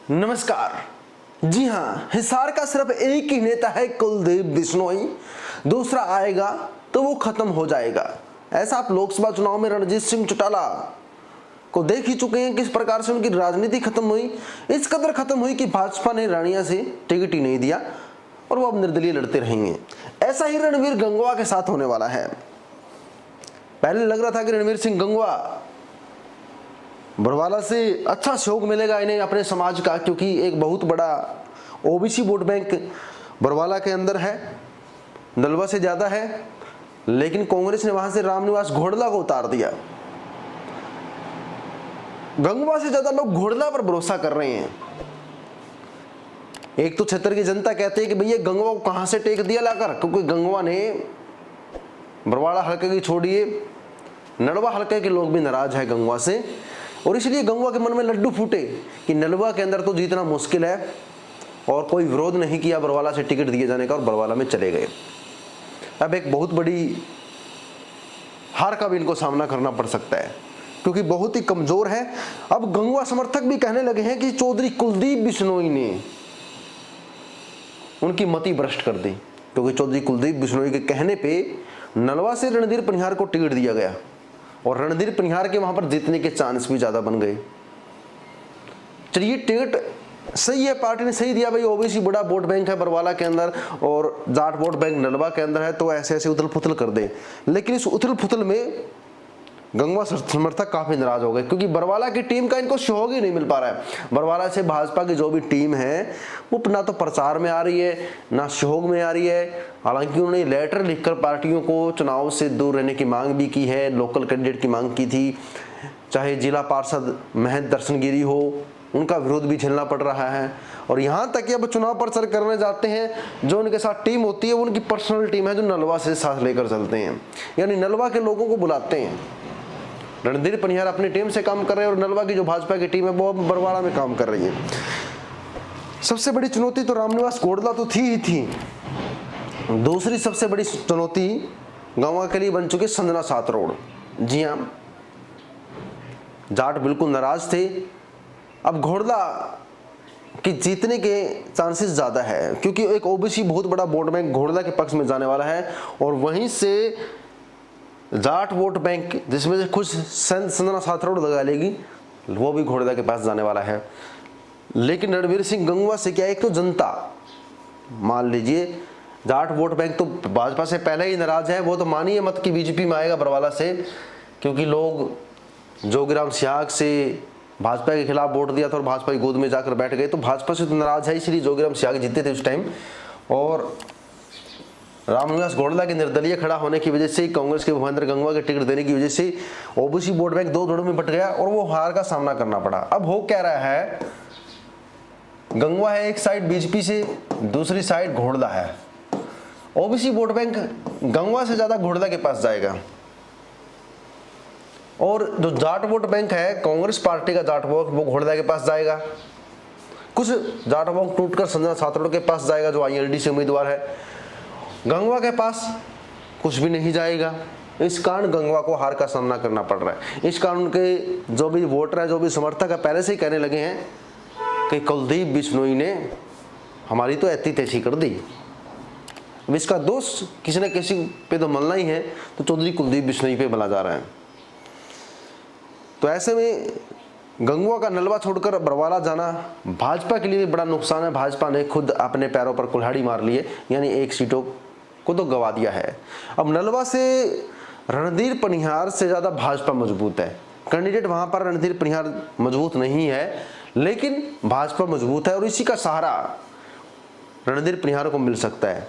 नमस्कार। जी हाँ, हिसार का सिर्फ एक ही नेता है कुलदीप बिश्नोई, दूसरा आएगा तो वो खत्म हो जाएगा। ऐसा आप लोकसभा चुनाव में रणजीत सिंह चौटाला को देख ही चुके हैं किस प्रकार से उनकी राजनीति खत्म हुई। इस कदर खत्म हुई कि भाजपा ने रानिया से टिकट ही नहीं दिया और वो अब निर्दलीय लड़ते रहेंगे। ऐसा ही रणवीर गंगवा के साथ होने वाला है। पहले लग रहा था कि रणवीर सिंह गंगवा बरवाला से अच्छा सहयोग मिलेगा इन्हें अपने समाज का, क्योंकि एक बहुत बड़ा ओबीसी वोट बैंक बरवाला के अंदर है, नलवा से ज्यादा है। लेकिन कांग्रेस ने वहां से रामनिवास घोड़ला को उतार दिया। गंगवा से ज्यादा लोग घोड़ला पर भरोसा कर रहे हैं। एक तो क्षेत्र की जनता कहते हैं कि भैया गंगवा को कहां से टेक दिया लाकर, क्योंकि गंगवा ने बरवाला हल्के की छोड़िए नलवा हल्के के लोग भी नाराज है गंगवा से, और इसलिए गंगवा के मन में लड्डू फूटे कि नलवा के अंदर तो जीतना मुश्किल है, और कोई विरोध नहीं किया बरवाला से टिकट दिए जाने का और बरवाला में चले गए। अब एक बहुत बड़ी हार का भी इनको सामना करना पड़ सकता है, क्योंकि बहुत ही कमजोर है। अब गंगवा समर्थक भी कहने लगे हैं कि चौधरी कुलदीप बिश्नोई ने उनकी मति भ्रष्ट कर दी, क्योंकि चौधरी कुलदीप बिश्नोई के कहने पे नलवा से रणधीर पनिहार को टिकट दिया गया और रणधीर पनिहार के वहां पर जीतने के चांस भी ज्यादा बन गए। चलिए टिकट सही है, पार्टी ने सही दिया भाई, ओबीसी बड़ा वोट बैंक है बरवाला के अंदर और जाट वोट बैंक नलवा के अंदर है, तो ऐसे ऐसे उथल पुथल कर दे। लेकिन इस उथल पुथल में गंगवा समर्थक काफी नाराज हो गए, क्योंकि बरवाला की टीम का इनको सहयोग ही नहीं मिल पा रहा है। बरवाला से भाजपा की जो भी टीम है वो ना तो प्रचार में आ रही है ना सहयोग में आ रही है। हालांकि उन्होंने लेटर लिखकर पार्टियों को चुनाव से दूर रहने की मांग भी की है, लोकल कैंडिडेट की मांग की थी, चाहे जिला पार्षद महंत दर्शनगिरी हो, उनका विरोध भी झेलना पड़ रहा है। और यहाँ तक कि अब चुनाव प्रचार करने जाते हैं, जो उनके साथ टीम होती है वो उनकी पर्सनल टीम है, जो नलवा से साथ लेकर चलते हैं, यानी नलवा के लोगों को बुलाते हैं। रणधीर पनिहार अपनी टीम से काम कर रहे हैं और नलवा की जो भाजपा की टीम है वो बरवाला में काम कर रही है। सबसे बड़ी चुनौती तो रामनिवास घोड़ला तो थी ही थी। दूसरी सबसे बड़ी चुनौती गंगवा के लिए बन चुकी संजना सात रोड। जी हाँ, जाट बिल्कुल नाराज थे। अब घोड़ला कि जीतने के चांसेस ज्यादा है, क्योंकि एक ओबीसी बहुत बड़ा वोट बैंक घोड़ला के पक्ष में जाने वाला है, और वहीं से जाट वोट बैंक जिसमें से कुछ संजना सात रोड लगा लेगी वो भी घोड़ला के पास जाने वाला है। लेकिन रणवीर सिंह गंगवा से क्या, एक तो जनता मान लीजिए जाट वोट बैंक तो भाजपा से पहले ही नाराज है, वो तो मानिए मत कि बीजेपी में आएगा बरवाला से, क्योंकि लोग जोगीराम सियाग से भाजपा के खिलाफ वोट दिया था और भाजपा की गोद में जाकर बैठ गए, तो भाजपा से तो नाराज है, इसलिए जोगीराम सियाग जीते थे उस टाइम। और रामनिवास घोड़ला के निर्दलीय खड़ा होने की वजह से कांग्रेस के भूपेंद्र गंगवा के टिकट देने की वजह से ओबीसी वोट बैंक दो धड़ों में बट गया और वो हार का सामना करना पड़ा। अब हो क्या रहा है, गंगवा है एक साइड बीजेपी से, दूसरी साइड घोड़ला है। ओबीसी वोट बैंक गंगवा से ज्यादा घोड़ला के पास जाएगा, और जो जाट वोट बैंक है कांग्रेस पार्टी का जाट वोट वो घोड़ला के पास जाएगा। कुछ जाट वोट टूटकर संजना सातरोड के पास जाएगा जो आईएलडी से उम्मीदवार है। गंगवा के पास कुछ भी नहीं जाएगा। इस कारण गंगवा को हार का सामना करना पड़ रहा है। इस कारण उनके जो भी वोटर है, जो भी समर्थक है, पहले से ही कहने लगे हैं कि कुलदीप बिश्नोई ने हमारी तो ऐसी तैसी कर दी। अब इसका दोष किसी न किसी पे तो मलना ही है, तो चौधरी कुलदीप बिश्नोई पे मला जा रहा है। तो ऐसे में गंगवा का नलवा छोड़कर बरवाला जाना भाजपा के लिए भी बड़ा नुकसान है। भाजपा ने खुद अपने पैरों पर कुल्हाड़ी मार ली है, यानी एक सीटों को तो गवा दिया है। अब नलवा से रणधीर पनिहार से ज्यादा भाजपा मजबूत है। कैंडिडेट वहां पर रणधीर पनिहार मजबूत नहीं है, लेकिन भाजपा मजबूत है, और इसी का सहारा रणधीर पनिहार को मिल सकता है,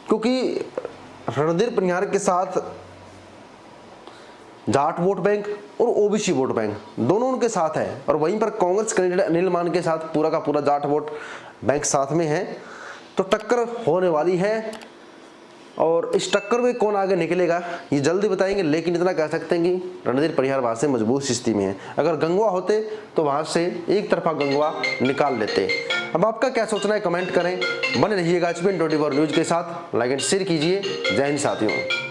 क्योंकि रणधीर पनिहार के साथ जाट वोट बैंक और ओबीसी वोट बैंक दोनों उनके साथ है, और वहीं पर कांग्रेस कैंडिडेट अनिल मान के साथ पूरा का पूरा जाट वोट बैंक साथ में है। तो टक्कर होने वाली है, और इस टक्कर में कौन आगे निकलेगा ये जल्दी बताएंगे। लेकिन इतना कह सकते हैं कि रणधीर पनिहार वहां से मजबूत स्थिति में है। अगर गंगवा होते तो वहां से एक तरफा गंगवा निकाल लेते। अब आपका क्या सोचना है कमेंट करें। बने रहिएगा HPN24 न्यूज के साथ, लाइक एंड शेयर कीजिए। जय हिंद साथियों।